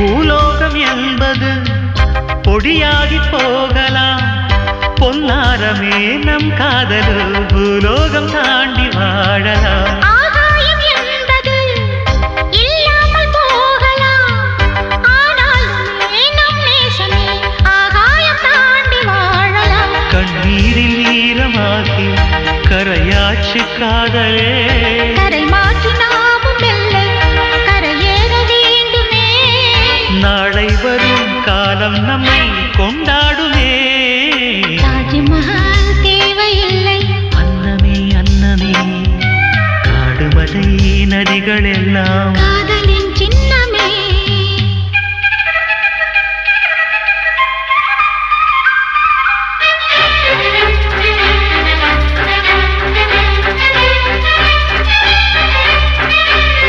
பூலோகம் என்பது பொடியாகி போகலாம், பொன்னாரமே நம் காதலோ பூலோகம் தாண்டி வாழலாம். ஆகாயம் என்பது இல்லாமல் போகலாம், ஆனால் நம் நேசமே ஆகாயம் தாண்டி வாழலாம். கண்ணீரில் ஈரமாகி கரையாட்சி காதலே, கரை மாற்றி நாமும் மெல்ல கரையேற வேண்டுமே. நாளை வரும் காலம் நம்மை கொண்டாடுமே. தாஜ்மஹால் தேவையில்லை அன்னமே அன்னமே, காடுமலை நதிகள் எல்லாம்